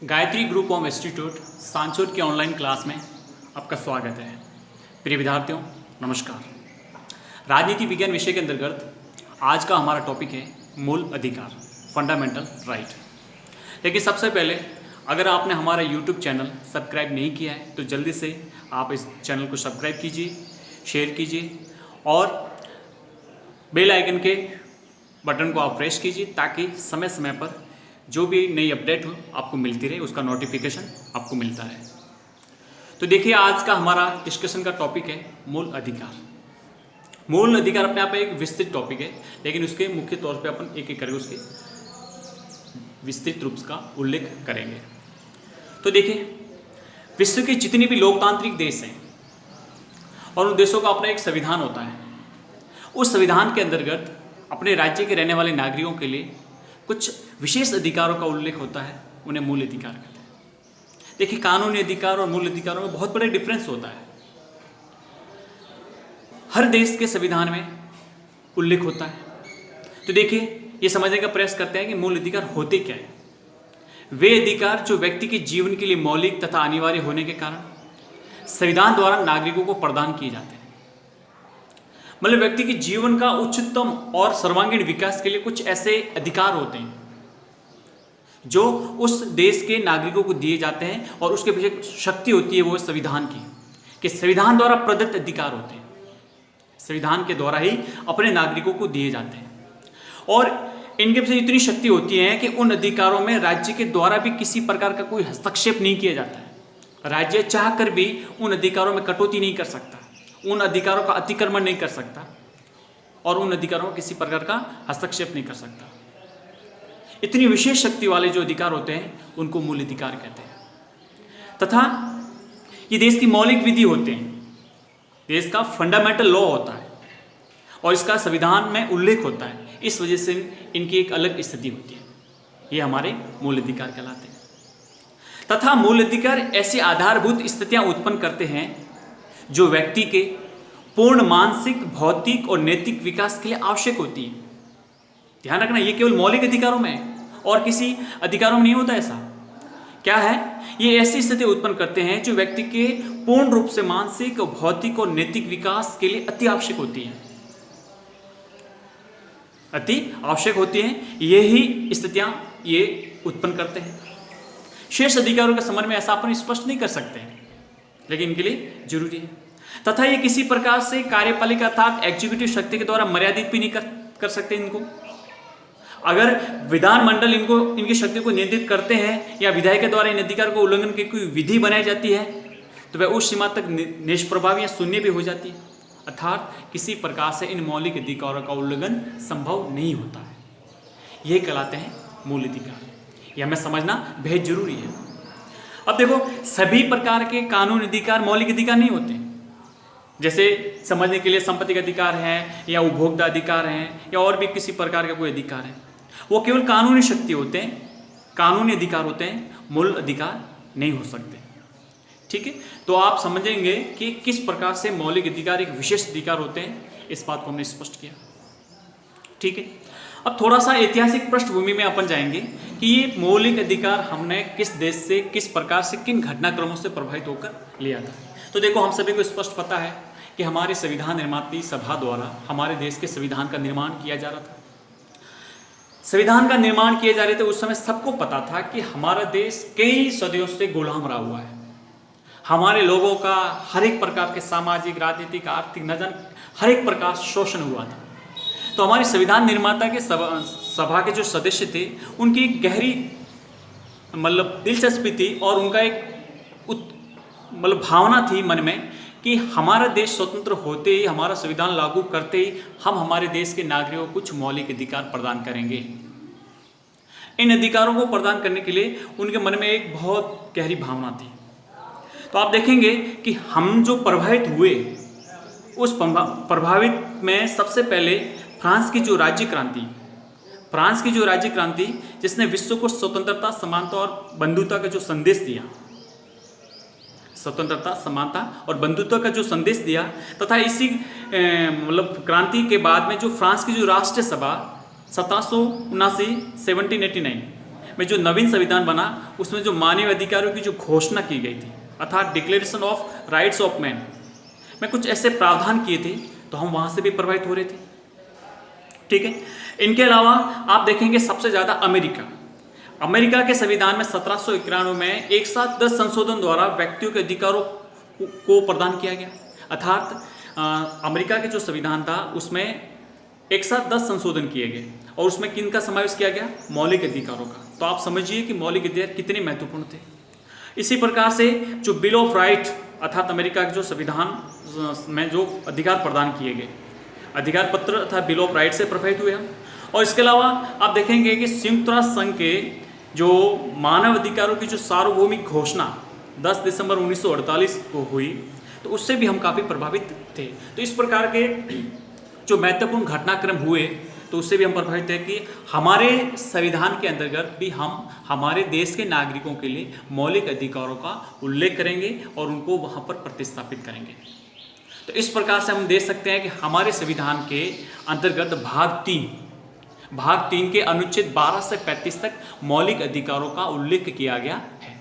Gayatri group of institute Sanchore की online class में आपका स्वागत है। प्रिय विद्यार्थियों, नमस्कार। राजनीति विज्ञान विषय के अंतर्गत आज का हमारा टॉपिक है मूल अधिकार, फंडामेंटल राइट। लेकिन सबसे पहले अगर आपने हमारा यूट्यूब चैनल सब्सक्राइब नहीं किया है तो जल्दी से आप इस चैनल को सब्सक्राइब कीजिए, शेयर कीजिए और बेल आइकन के बटन को आप प्रेस कीजिए ताकि समय समय पर जो भी नई अपडेट हो आपको मिलती रहे, उसका नोटिफिकेशन आपको मिलता रहे। तो देखिए, आज का हमारा डिस्कशन का टॉपिक है मूल अधिकार। मूल अधिकार अपने आप में एक विस्तृत टॉपिक है, लेकिन उसके मुख्य तौर पे अपन एक एक करके उसके विस्तृत रूप का उल्लेख करेंगे। तो देखिए, विश्व के जितने भी लोकतांत्रिक देश हैं और उन देशों का अपना एक संविधान होता है। उस संविधान के अंतर्गत अपने राज्य के रहने वाले नागरिकों के लिए कुछ विशेष अधिकारों का उल्लेख होता है, उन्हें मूल अधिकार कहते हैं। देखिए, कानूनी अधिकार और मूल अधिकारों में बहुत बड़ा डिफरेंस होता है। हर देश के संविधान में उल्लेख होता है। तो देखिए, ये समझने का प्रयास करते हैं कि मूल अधिकार होते क्या है। वे अधिकार जो व्यक्ति के जीवन के लिए मौलिक तथा अनिवार्य होने के कारण संविधान द्वारा नागरिकों को प्रदान किए जाते हैं। मतलब व्यक्ति के जीवन का उच्चतम और सर्वांगीण विकास के लिए कुछ ऐसे अधिकार होते हैं जो उस देश के नागरिकों को दिए जाते हैं और उसके पीछे शक्ति होती है वो संविधान की, कि संविधान द्वारा प्रदत्त अधिकार होते हैं, संविधान के द्वारा ही अपने नागरिकों को दिए जाते हैं। और इनके पीछे इतनी शक्ति होती है कि उन अधिकारों में राज्य के द्वारा भी किसी प्रकार का कोई हस्तक्षेप नहीं किया जाता है। राज्य चाह कर भी उन अधिकारों में कटौती नहीं कर सकता, उन अधिकारों का अतिक्रमण नहीं कर सकता और उन अधिकारों में किसी प्रकार का हस्तक्षेप नहीं कर सकता। इतनी विशेष शक्ति वाले जो अधिकार होते हैं उनको मूल अधिकार कहते हैं। तथा ये देश की मौलिक विधि होते हैं, देश का फंडामेंटल लॉ होता है और इसका संविधान में उल्लेख होता है। इस वजह से इनकी एक अलग स्थिति होती है। ये हमारे मूल अधिकार कहलाते हैं। तथा मूल अधिकार ऐसी आधारभूत स्थितियां उत्पन्न करते हैं जो व्यक्ति के पूर्ण मानसिक, भौतिक और नैतिक विकास के लिए आवश्यक होती है। ध्यान रखना, ये केवल मौलिक अधिकारों में है और किसी अधिकारों में नहीं होता। ऐसा क्या है? ये ऐसी स्थिति उत्पन्न करते हैं जो व्यक्ति के पूर्ण रूप से मानसिक, भौतिक और नैतिक विकास के लिए अति आवश्यक होती है, अति आवश्यक होती हैं। यही स्थितियां ये उत्पन्न करते हैं। शेष अधिकारों के संबंध में ऐसा अपन स्पष्ट नहीं कर सकते हैं, लेकिन इनके लिए जरूरी है। तथा ये किसी प्रकार से कार्यपालिका अर्थात एग्जीक्यूटिव शक्ति के द्वारा मर्यादित भी नहीं कर सकते इनको। अगर विधानमंडल इनकी शक्ति को नियंत्रित करते हैं या विधायक के द्वारा इन अधिकार को उल्लंघन की कोई विधि बनाई जाती है तो वह उस सीमा तक निष्प्रभावी या शून्य भी हो जाती है। अर्थात किसी प्रकार से इन मौलिक अधिकारों का उल्लंघन संभव नहीं होता है। यही कहलाते हैं मूल अधिकार। यह हमें समझना बेहद जरूरी है। अब देखो, सभी प्रकार के कानूनी अधिकार मौलिक अधिकार नहीं होते। जैसे समझने के लिए संपत्ति का अधिकार है या उपभोक्ता अधिकार है या और भी किसी प्रकार का कोई अधिकार है, वो केवल कानूनी शक्ति होते हैं, कानूनी अधिकार होते हैं, मूल अधिकार नहीं हो सकते। ठीक है, तो आप समझेंगे कि किस प्रकार से मौलिक अधिकार एक विशेष अधिकार होते हैं, इस बात को हमने स्पष्ट किया। ठीक है, अब थोड़ा सा ऐतिहासिक पृष्ठभूमि में अपन जाएंगे कि ये मौलिक अधिकार हमने किस देश से, किस प्रकार से, किन घटनाक्रमों से प्रभावित होकर लिया था। तो देखो, हम सभी को स्पष्ट पता है कि हमारे संविधान निर्मात्री सभा द्वारा हमारे देश के संविधान का निर्माण किया जा रहा था। संविधान का निर्माण किए जा रहे थे उस समय सबको पता था कि हमारा देश कई सदियों से गुलाम रहा हुआ है। हमारे लोगों का हर एक प्रकार के सामाजिक, राजनीतिक, आर्थिक, न जाने हर एक प्रकार शोषण हुआ था। तो हमारे संविधान निर्माता के सभा के जो सदस्य थे उनकी एक गहरी दिलचस्पी थी और उनका एक भावना थी मन में कि हमारा देश स्वतंत्र होते ही, हमारा संविधान लागू करते ही हम हमारे देश के नागरिकों को कुछ मौलिक अधिकार प्रदान करेंगे। इन अधिकारों को प्रदान करने के लिए उनके मन में एक बहुत गहरी भावना थी। तो आप देखेंगे कि हम जो प्रभावित हुए, उस प्रभावित में सबसे पहले फ्रांस की जो राज्य क्रांति जिसने विश्व को स्वतंत्रता, समानता और बंधुता का जो संदेश दिया, स्वतंत्रता, समानता और बंधुत्व का जो संदेश दिया, तथा इसी क्रांति के बाद में जो फ्रांस की जो राष्ट्रीय सभा 1789 में जो नवीन संविधान बना उसमें जो मानव अधिकारों की जो घोषणा की गई थी, अर्थात declaration of rights of man में कुछ ऐसे प्रावधान किए थे, तो हम वहाँ से भी प्रभावित हो रहे थे। ठीक है। इनके अलावा आप देखेंगे सबसे ज़्यादा अमेरिका के संविधान में 1791 में एक साथ 10 संशोधन द्वारा व्यक्तियों के अधिकारों को प्रदान किया गया। अर्थात अमेरिका के जो संविधान था उसमें एक साथ 10 संशोधन किए गए और उसमें किन का समावेश किया गया? मौलिक अधिकारों का। तो आप समझिए कि मौलिक अधिकार कितने महत्वपूर्ण थे। इसी प्रकार से जो बिल ऑफ राइट अर्थात अमेरिका के जो संविधान में जो अधिकार प्रदान किए गए, अधिकार पत्र अर्थात बिल ऑफ राइट से प्रभावित हुए हम। और इसके अलावा आप देखेंगे कि संयुक्त राष्ट्र संघ के जो मानव अधिकारों की जो सार्वभौमिक घोषणा 10 दिसंबर 1948 को हुई, तो उससे भी हम काफ़ी प्रभावित थे। तो इस प्रकार के जो महत्वपूर्ण घटनाक्रम हुए, तो उससे भी हम प्रभावित है कि हमारे संविधान के अंतर्गत भी हम हमारे देश के नागरिकों के लिए मौलिक अधिकारों का उल्लेख करेंगे और उनको वहाँ पर प्रतिस्थापित करेंगे। तो इस प्रकार से हम देख सकते हैं कि हमारे संविधान के अंतर्गत भाग 3 के अनुच्छेद 12 से 35 तक मौलिक अधिकारों का उल्लेख किया गया है,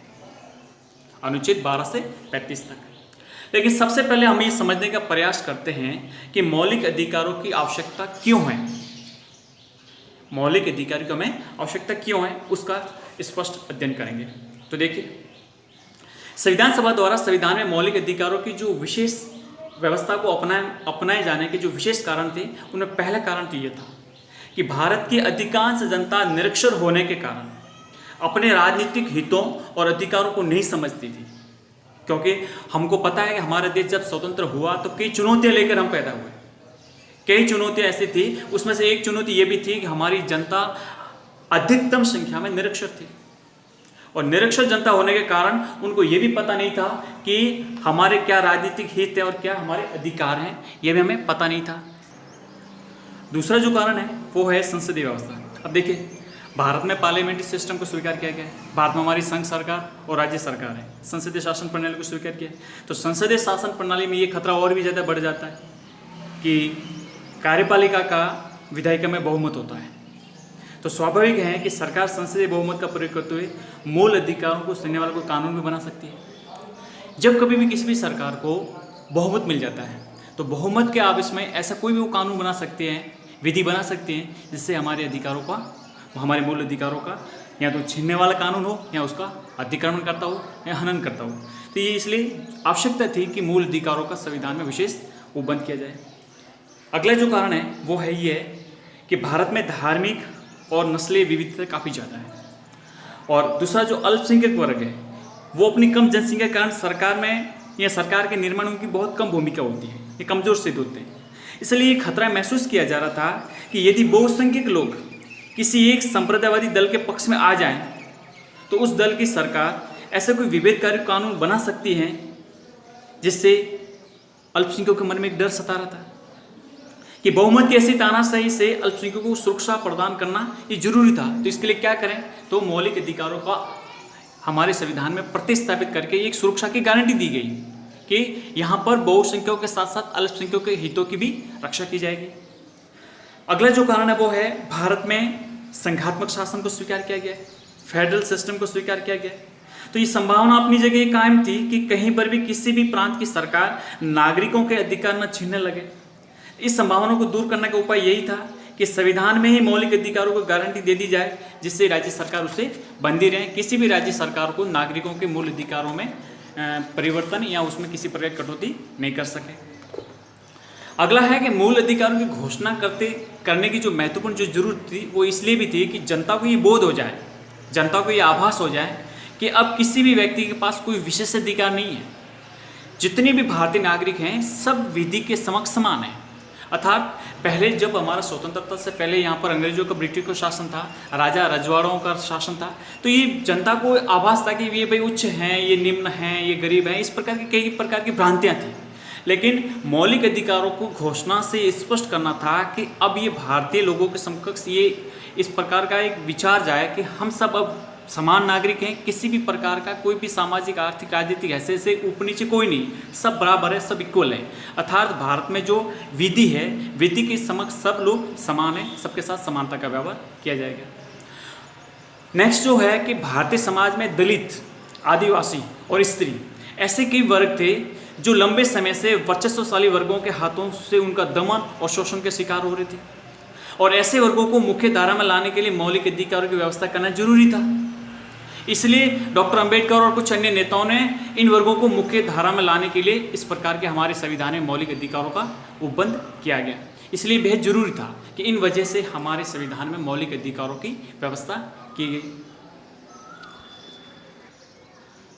अनुच्छेद 12 से 35 तक। लेकिन सबसे पहले हम ये समझने का प्रयास करते हैं कि मौलिक अधिकारों की आवश्यकता क्यों है, मौलिक अधिकारों की हमें आवश्यकता क्यों है, उसका स्पष्ट अध्ययन करेंगे। तो देखिए, संविधान सभा द्वारा संविधान में मौलिक अधिकारों की जो विशेष व्यवस्था को अपनाए जाने के जो विशेष कारण थे, उनमें पहला कारण तो ये था कि भारत की अधिकांश जनता निरक्षर होने के कारण अपने राजनीतिक हितों और अधिकारों को नहीं समझती थी। क्योंकि हमको पता है कि हमारा देश जब स्वतंत्र हुआ तो कई चुनौतियां लेकर हम पैदा हुए। कई चुनौतियां ऐसी थी, उसमें से एक चुनौती ये भी थी कि हमारी जनता अधिकतम संख्या में निरक्षर थी, और निरक्षर जनता होने के कारण उनको ये भी पता नहीं था कि हमारे क्या राजनीतिक हित है और क्या हमारे अधिकार हैं, ये भी हमें पता नहीं था। दूसरा जो कारण है वो है संसदीय व्यवस्था। अब देखिए, भारत में पार्लियामेंट्री सिस्टम को स्वीकार किया गया है। भारत में हमारी संघ सरकार और राज्य सरकार है, संसदीय शासन प्रणाली को स्वीकार किया है। तो संसदीय शासन प्रणाली में ये खतरा और भी ज़्यादा बढ़ जाता है कि कार्यपालिका का विधायिका में बहुमत होता है। तो स्वाभाविक है कि सरकार संसदीय बहुमत का प्रयोग करते हुए मूल अधिकारों को सुनने वाला कोई कानून भी बना सकती है। जब कभी भी किसी भी सरकार को बहुमत मिल जाता है, तो बहुमत के आवेश में ऐसा कोई भी वो कानून बना सकते हैं, विधि बना सकते हैं, जिससे हमारे अधिकारों का, हमारे मूल अधिकारों का या तो छीनने वाला कानून हो या उसका अतिक्रमण करता हो या हनन करता हो। तो ये इसलिए आवश्यकता थी कि मूल अधिकारों का संविधान में विशेष उपबंध किया जाए। अगला जो कारण है वो है ये कि भारत में धार्मिक और नस्लीय विविधता काफ़ी ज़्यादा है, और दूसरा जो अल्पसंख्यक वर्ग है वो अपनी कम जनसंख्या के कारण सरकार में या सरकार के निर्माण में उनकी बहुत कम भूमिका होती है, ये कमज़ोर सिद्ध होते हैं। इसलिए ये खतरा महसूस किया जा रहा था कि यदि बहुसंख्यक लोग किसी एक संप्रदायवादी दल के पक्ष में आ जाएं, तो उस दल की सरकार ऐसा कोई विभेदकारी कानून बना सकती है जिससे अल्पसंख्यकों के मन में एक डर सता रहा था कि बहुमत की ऐसी तानाशाही से अल्पसंख्यकों को सुरक्षा प्रदान करना ये जरूरी था। तो इसके लिए क्या करें, तो मौलिक अधिकारों का हमारे संविधान में प्रतिस्थापित करके एक सुरक्षा की गारंटी दी गई कि यहाँ पर बहुसंख्यकों के साथ साथ अल्पसंख्यकों के हितों की भी रक्षा की जाएगी। अगला जो कारण है वो है भारत में संघात्मक शासन को स्वीकार किया गया है, फेडरल सिस्टम को स्वीकार किया गया है। तो ये संभावना अपनी जगह कायम थी कि कहीं पर भी किसी भी प्रांत की सरकार नागरिकों के अधिकार न छीनने लगे। इस संभावना को दूर करने का उपाय यही था कि संविधान में ही मौलिक अधिकारों को गारंटी दे दी जाए, जिससे राज्य सरकार उससे बंधी रहे, किसी भी राज्य सरकार को नागरिकों के मूल अधिकारों में परिवर्तन या उसमें किसी प्रकार की कटौती नहीं कर सके। अगला है कि मूल अधिकारों की घोषणा करने की जो महत्वपूर्ण जो जरूरत थी वो इसलिए भी थी कि जनता को ये बोध हो जाए, जनता को ये आभास हो जाए कि अब किसी भी व्यक्ति के पास कोई विशेष अधिकार नहीं है। जितने भी भारतीय नागरिक हैं सब विधि के समक्ष समान हैं। अर्थात पहले जब हमारा स्वतंत्रता से पहले यहाँ पर अंग्रेजों का, ब्रिटिश का शासन था, राजा रजवाड़ों का शासन था, तो ये जनता को आभास था कि ये भाई उच्च हैं, ये निम्न हैं, ये गरीब हैं, इस प्रकार की कई प्रकार की भ्रांतियाँ थी। लेकिन मौलिक अधिकारों को घोषणा से स्पष्ट करना था कि अब ये भारतीय लोगों के समकक्ष ये इस प्रकार का एक विचार जाए कि हम सब अब समान नागरिक हैं, किसी भी प्रकार का कोई भी सामाजिक, आर्थिक, राजनीतिक हैसियत से ऊपर नीचे कोई नहीं, सब बराबर है, सब इक्वल है। अर्थात भारत में जो विधि है, विधि के समक्ष सब लोग समान हैं, सबके साथ समानता का व्यवहार किया जाएगा। नेक्स्ट जो है कि भारतीय समाज में दलित, आदिवासी और स्त्री ऐसे कई वर्ग थे जो लंबे समय से वर्चस्वशाली वर्गों के हाथों से उनका दमन और शोषण के शिकार हो रहे थे, और ऐसे वर्गों को मुख्य धारा में लाने के लिए मौलिक अधिकारों की व्यवस्था करना जरूरी था। इसलिए डॉक्टर अंबेडकर और कुछ अन्य नेताओं ने इन वर्गों को मुख्य धारा में लाने के लिए इस प्रकार के हमारे संविधान में मौलिक अधिकारों का उपबंध किया गया। इसलिए बेहद जरूरी था कि इन वजह से हमारे संविधान में मौलिक अधिकारों की व्यवस्था की गई।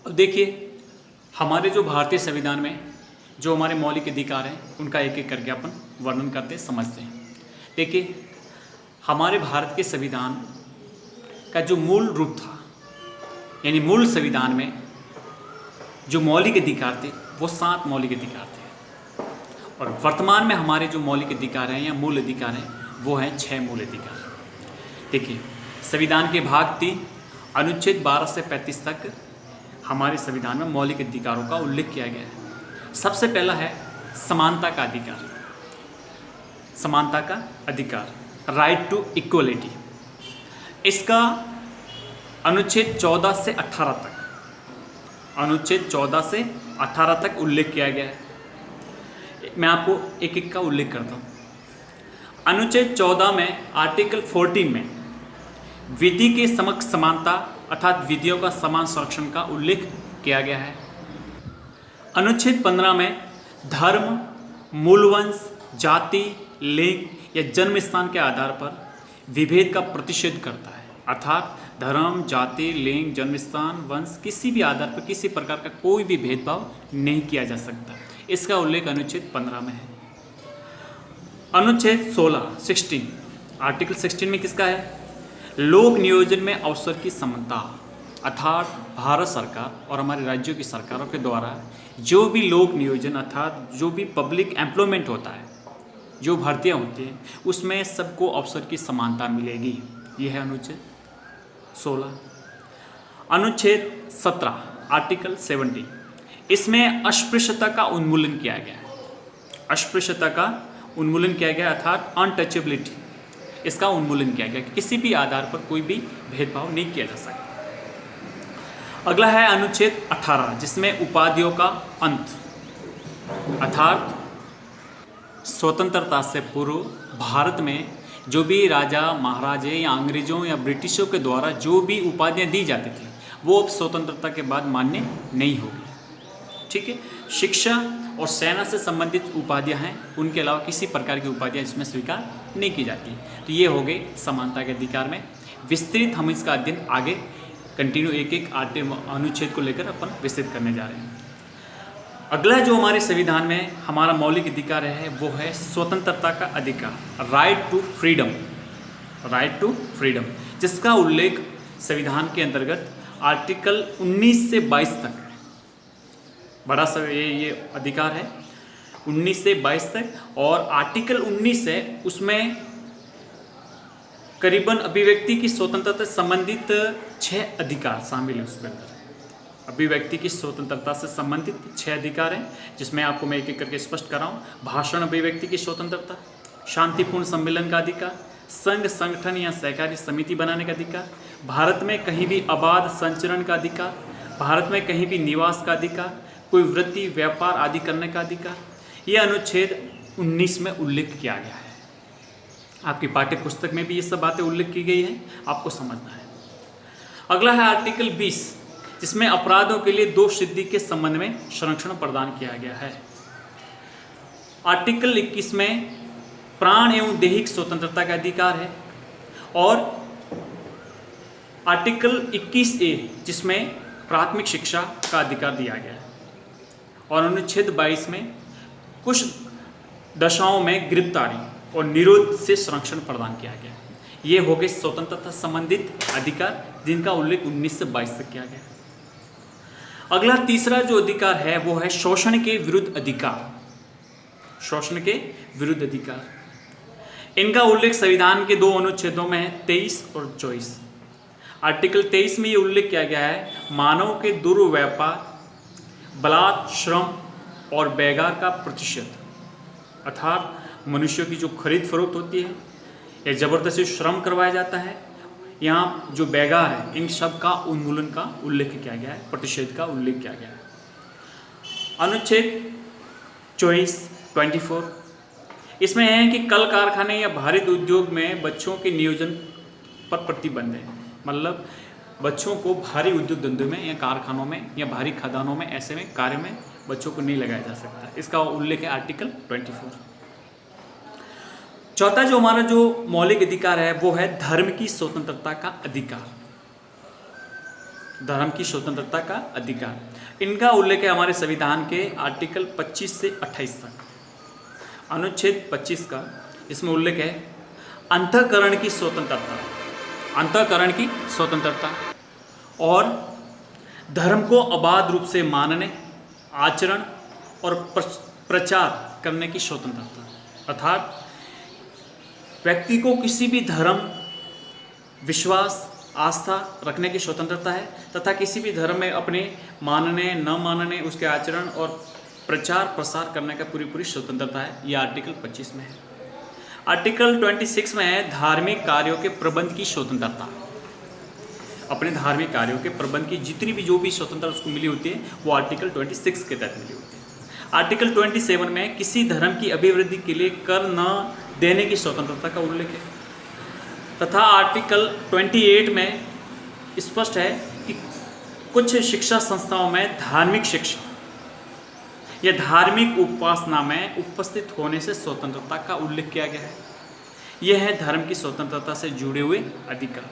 अब देखिए, हमारे जो भारतीय संविधान में जो हमारे मौलिक अधिकार हैं उनका एक एक करके अपन वर्णन करते समझते हैं। देखिए, हमारे भारत के संविधान का जो मूल रूप था, यानी मूल संविधान में जो मौलिक अधिकार थे वो 7 मौलिक अधिकार थे, और वर्तमान में हमारे जो मौलिक अधिकार हैं या मूल अधिकार हैं वो हैं 6 मूल अधिकार। देखिए, संविधान के भाग 3 अनुच्छेद 12 से 35 तक हमारे संविधान में मौलिक अधिकारों का उल्लेख किया गया है। सबसे पहला है समानता का अधिकार। समानता का अधिकार, राइट टू इक्वलिटी, इसका अनुच्छेद 14 से 18 तक, अनुच्छेद 14 से 18 तक उल्लेख किया गया है। मैं आपको एक एक का उल्लेख करता हूँ। अनुच्छेद 14 में आर्टिकल 14 में विधि के समक्ष समानता अर्थात विधियों का समान संरक्षण का उल्लेख किया गया है। अनुच्छेद 15 में धर्म, मूलवंश, जाति, लिंग या जन्म स्थान के आधार पर विभेद का प्रतिषेध करता है, अर्थात धर्म, जाति, लिंग, जन्म स्थान, वंश किसी भी आधार पर किसी प्रकार का कोई भी भेदभाव नहीं किया जा सकता। इसका उल्लेख अनुच्छेद 15 में है। अनुच्छेद 16 आर्टिकल 16 में किसका है? लोक नियोजन में अवसर की समानता, अर्थात भारत सरकार और हमारे राज्यों की सरकारों के द्वारा जो भी लोक नियोजन अर्थात जो भी पब्लिक एम्प्लॉयमेंट होता है, जो भर्तियाँ होती हैं, उसमें सबको अवसर की समानता मिलेगी। यह है अनुच्छेद 16। अनुच्छेद 17 आर्टिकल 70, इसमें अस्पृश्यता का उन्मूलन किया गया है। अस्पृश्यता का उन्मूलन किया गया अर्थात अनटचेबिलिटी, इसका उन्मूलन किया गया कि किसी भी आधार पर कोई भी भेदभाव नहीं किया जा सकता। अगला है अनुच्छेद 18, जिसमें उपाधियों का अंत, अर्थात स्वतंत्रता से पूर्व भारत में जो भी राजा महाराजे या अंग्रेजों या ब्रिटिशों के द्वारा जो भी उपाधियां दी जाती थी वो अब स्वतंत्रता के बाद मान्य नहीं होगी। ठीक है, शिक्षा और सेना से संबंधित उपाधियां हैं, उनके अलावा किसी प्रकार की उपाधियां इसमें स्वीकार नहीं की जाती। तो ये हो गई समानता के अधिकार में विस्तृत। हम इसका अध्ययन आगे कंटिन्यू एक एक अनुच्छेद को लेकर अपन विस्तृत करने जा रहे हैं। अगला जो हमारे संविधान में हमारा मौलिक अधिकार है वो है स्वतंत्रता का अधिकार, right to freedom, right to freedom, जिसका उल्लेख संविधान के अंतर्गत आर्टिकल 19 से 22 तक है। बड़ा सा ये अधिकार है 19 से 22 तक, और आर्टिकल 19 है उसमें करीबन अभिव्यक्ति की स्वतंत्रता से संबंधित 6 अधिकार शामिल है। उसके अंदर अभिव्यक्ति की स्वतंत्रता से संबंधित 6 अधिकार हैं, जिसमें आपको मैं एक एक करके स्पष्ट कर रहा हूँ। भाषण अभिव्यक्ति की स्वतंत्रता, शांतिपूर्ण सम्मेलन का अधिकार, संघ, संगठन या सहकारी समिति बनाने का अधिकार, भारत में कहीं भी अबाध संचरण का अधिकार, भारत में कहीं भी निवास का अधिकार, कोई वृत्ति, व्यापार आदि करने का अधिकार। यह अनुच्छेद 19 में उल्लेख किया गया है। आपकी पाठ्य पुस्तक में भी ये सब बातें उल्लेख की गई हैं, आपको समझना है। अगला है आर्टिकल 20, जिसमें अपराधों के लिए दोष सिद्धि के संबंध में संरक्षण प्रदान किया गया है। आर्टिकल 21 में प्राण एवं दैहिक स्वतंत्रता का अधिकार है, और आर्टिकल 21A जिसमें प्राथमिक शिक्षा का अधिकार दिया गया है, और अनुच्छेद 22 में कुछ दशाओं में गिरफ्तारी और निरोध से संरक्षण प्रदान किया गया है। ये हो गए स्वतंत्रता संबंधित अधिकार, जिनका उल्लेख 19 से 22 तक किया गया है। अगला तीसरा जो अधिकार है वो है शोषण के विरुद्ध अधिकार, शोषण के विरुद्ध अधिकार। इनका उल्लेख संविधान के 2 अनुच्छेदों में है, 23 और 24। आर्टिकल 23 में ये उल्लेख किया गया है मानव के दुर्व्यापार, बलात्, श्रम और बेगार का प्रतिषेध, अर्थात मनुष्यों की जो खरीद फरोख्त होती है या ज़बरदस्ती श्रम करवाया जाता है यहाँ जो बैगार है इन सब का उन्मूलन का उल्लेख किया गया है, प्रतिषेध का उल्लेख किया गया है। अनुच्छेद 24 इसमें है कि कल कारखाने या भारी उद्योग में बच्चों के नियोजन पर प्रतिबंध है। मतलब बच्चों को भारी उद्योग धंधों में या कारखानों में या भारी खदानों में ऐसे में कार्य में बच्चों को नहीं लगाया जा सकता। इसका उल्लेख है आर्टिकल 24। चौथा जो हमारा जो मौलिक अधिकार है वो है धर्म की स्वतंत्रता का अधिकार। धर्म की स्वतंत्रता का अधिकार, इनका उल्लेख है हमारे संविधान के आर्टिकल 25 से 28 तक। अनुच्छेद 25 का इसमें उल्लेख है अंतःकरण की स्वतंत्रता, अंतःकरण की स्वतंत्रता और धर्म को अबाध रूप से मानने, आचरण और प्रचार करने की स्वतंत्रता। अर्थात व्यक्ति को किसी भी धर्म, विश्वास, आस्था रखने की स्वतंत्रता है तथा किसी भी धर्म में अपने मानने न मानने, उसके आचरण और प्रचार प्रसार करने का पूरी स्वतंत्रता है। यह आर्टिकल 25 में है। आर्टिकल 26 में है धार्मिक कार्यों के प्रबंध की स्वतंत्रता। अपने धार्मिक कार्यों के प्रबंध की जितनी भी जो भी स्वतंत्रता उसको मिली होती है वो आर्टिकल 26 के तहत मिली होती है। आर्टिकल 27 में किसी धर्म की अभिवृद्धि के लिए कर न देने की स्वतंत्रता का उल्लेख है तथा आर्टिकल 28 में स्पष्ट है कि कुछ शिक्षा संस्थाओं में धार्मिक शिक्षा या धार्मिक उपासना में उपस्थित होने से स्वतंत्रता का उल्लेख किया गया है। यह है धर्म की स्वतंत्रता से जुड़े हुए अधिकार।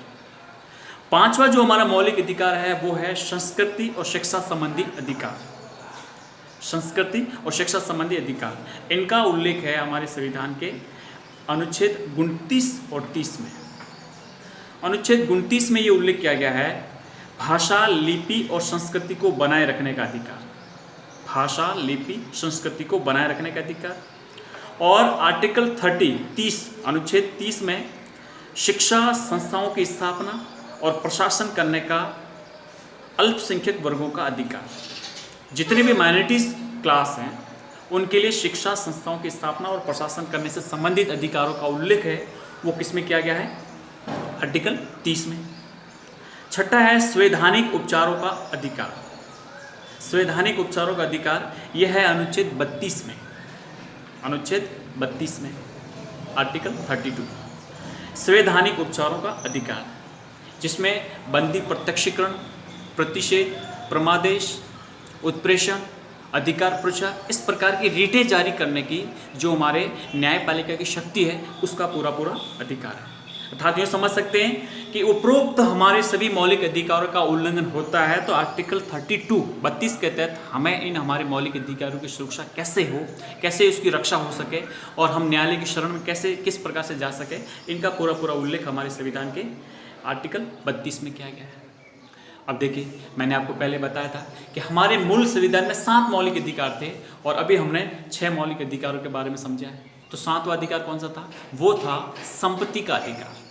पांचवा जो हमारा मौलिक अधिकार है वो है संस्कृति और शिक्षा संबंधी अधिकार। संस्कृति और शिक्षा संबंधी अधिकार, इनका उल्लेख है हमारे संविधान के अनुच्छेद 29 और 30 में। अनुच्छेद 29 में ये उल्लेख किया गया है भाषा, लिपि और संस्कृति को बनाए रखने का अधिकार। भाषा, लिपि, संस्कृति को बनाए रखने का अधिकार। और आर्टिकल 30 अनुच्छेद 30 में शिक्षा संस्थाओं की स्थापना और प्रशासन करने का अल्पसंख्यक वर्गों का अधिकार। जितने भी माइनॉरिटीज क्लास हैं उनके लिए शिक्षा संस्थाओं की स्थापना और प्रशासन करने से संबंधित अधिकारों का उल्लेख है वो किसमें किया गया है? आर्टिकल 30 में। छठा है संवैधानिक उपचारों का अधिकार। संवैधानिक उपचारों का अधिकार यह है अनुच्छेद 32 में। अनुच्छेद 32 में आर्टिकल 32 संवैधानिक उपचारों का अधिकार, जिसमें बंदी प्रत्यक्षीकरण, प्रतिषेध, प्रमादेश, उत्प्रेषण, अधिकार प्रचार, इस प्रकार की रीटें जारी करने की जो हमारे न्यायपालिका की शक्ति है उसका पूरा अधिकार है। अर्थात ये समझ सकते हैं कि उपरोक्त हमारे सभी मौलिक अधिकारों का उल्लंघन होता है तो आर्टिकल 32 के तहत हमें इन हमारे मौलिक अधिकारों की सुरक्षा कैसे हो, कैसे उसकी रक्षा हो सके और हम न्यायालय की शरण में कैसे किस प्रकार से जा सके, इनका पूरा उल्लेख हमारे संविधान के आर्टिकल 32 में किया गया है। अब देखिए, मैंने आपको पहले बताया था कि हमारे मूल संविधान में 7 मौलिक अधिकार थे और अभी हमने 6 मौलिक अधिकारों के बारे में समझा है। तो 7वां अधिकार कौन सा था? वो था संपत्ति का अधिकार।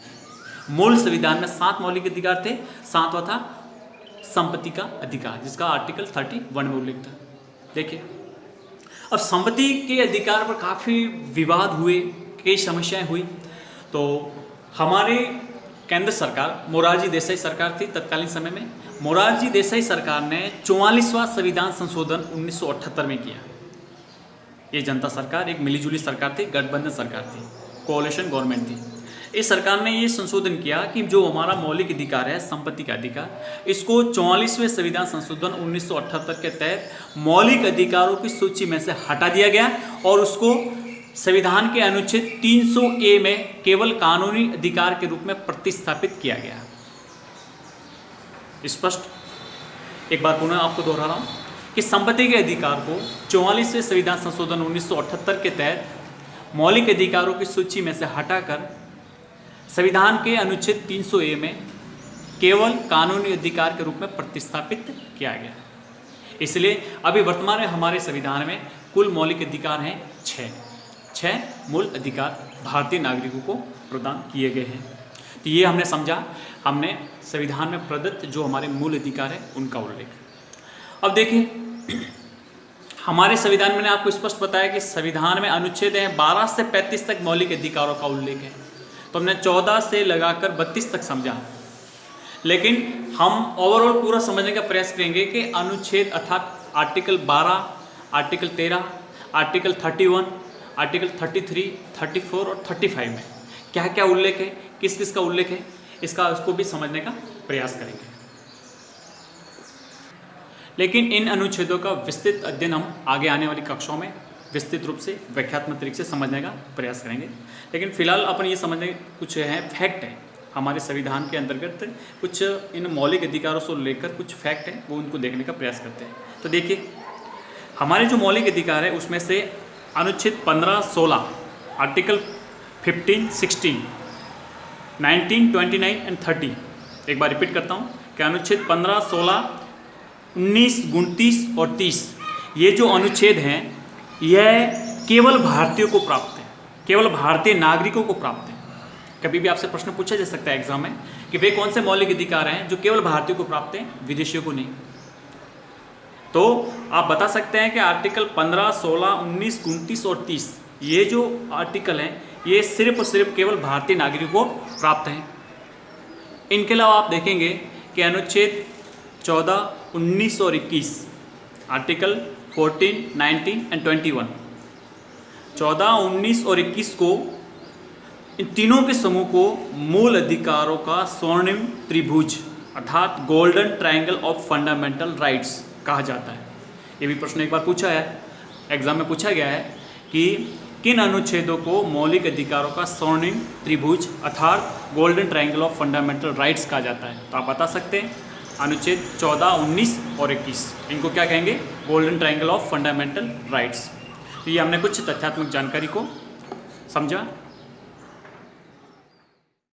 मूल संविधान में 7 मौलिक अधिकार थे, 7वां था संपत्ति का अधिकार, जिसका आर्टिकल 31 में उल्लेख था। देखिए, अब संपत्ति के अधिकार पर काफ़ी विवाद हुए, कई समस्याएं हुई। तो हमारे केंद्र सरकार, मोरारजी देसाई सरकार थी तत्कालीन समय में, मोरारजी देसाई सरकार ने 44वां संविधान संशोधन 1978 में किया। ये जनता सरकार एक मिलीजुली सरकार थी, गठबंधन सरकार थी, कोalition गवर्नमेंट थी। इस सरकार ने ये संशोधन किया कि जो हमारा मौलिक अधिकार है संपत्ति का अधिकार, इसको 44वें संविधान संशोधन 1978 के तहत मौलिक अधिकारों की सूची में से हटा दिया गया और उसको संविधान के अनुच्छेद 300A में केवल कानूनी अधिकार के रूप में प्रतिस्थापित किया गया। स्पष्ट एक बार पुनः आपको दोहरा रहा हूँ कि संपत्ति के अधिकार को 44वें संविधान संशोधन 1978 के तहत मौलिक अधिकारों की सूची में से हटाकर संविधान के अनुच्छेद 300A में केवल कानूनी अधिकार के रूप में प्रतिस्थापित किया गया। इसलिए अभी वर्तमान में हमारे संविधान में कुल मौलिक अधिकार हैं 6 मूल अधिकार भारतीय नागरिकों को प्रदान किए गए हैं। तो ये हमने समझा, हमने संविधान में प्रदत्त जो हमारे मूल अधिकार है उनका उल्लेख। अब देखिए, हमारे संविधान में मैंने आपको स्पष्ट बताया कि संविधान में अनुच्छेद हैं 12 से 35 तक मौलिक अधिकारों का उल्लेख है। तो हमने 14 से लगाकर 32 तक समझा। लेकिन हम ओवरऑल पूरा समझने का प्रयास करेंगे कि अनुच्छेद अर्थात आर्टिकल 12, आर्टिकल 13, आर्टिकल 31, आर्टिकल 33, 34 और 35 में क्या क्या उल्लेख है, किस किस का उल्लेख है, उसको भी समझने का प्रयास करेंगे। लेकिन इन अनुच्छेदों का विस्तृत अध्ययन हम आगे आने वाली कक्षाओं में विस्तृत रूप से व्याख्यात्मक तरीके से समझने का प्रयास करेंगे। लेकिन फिलहाल अपन ये समझने कुछ हैं फैक्ट है हमारे संविधान के अंतर्गत, कुछ इन मौलिक अधिकारों से लेकर कुछ फैक्ट हैं वो उनको देखने का प्रयास करते हैं। तो देखिए, हमारे जो मौलिक अधिकार है उसमें से अनुच्छेद 15, 16, आर्टिकल 15, 16, 19, 29 एंड 30, एक बार रिपीट करता हूँ कि अनुच्छेद 15, 16, 19, 29 और 30 ये जो अनुच्छेद हैं यह केवल भारतीयों को प्राप्त है, केवल भारतीय नागरिकों को प्राप्त है। कभी भी आपसे प्रश्न पूछा जा सकता है एग्जाम में कि वे कौन से मौलिक अधिकार हैं जो केवल भारतीयों को प्राप्त हैं, विदेशियों को नहीं। तो आप बता सकते हैं कि आर्टिकल 15, 16, 19, 29 और 30 ये जो आर्टिकल हैं ये सिर्फ और सिर्फ केवल भारतीय नागरिकों को प्राप्त हैं। इनके अलावा आप देखेंगे कि अनुच्छेद 14, 19 और 21, आर्टिकल 14, 19 एंड 21, 14, 19 और 21 को, इन तीनों के समूह को मूल अधिकारों का स्वर्णिम त्रिभुज अर्थात golden triangle of fundamental rights कहा जाता है। ये भी प्रश्न एक बार पूछा है, एग्जाम में पूछा गया है कि किन अनुच्छेदों को मौलिक अधिकारों का स्वर्णिम त्रिभुज अर्थात golden triangle of fundamental rights कहा जाता है। तो आप बता सकते हैं अनुच्छेद 14, 19 और 21 इनको क्या कहेंगे, golden triangle of fundamental rights. तो ये हमने कुछ तथ्यात्मक जानकारी को समझा।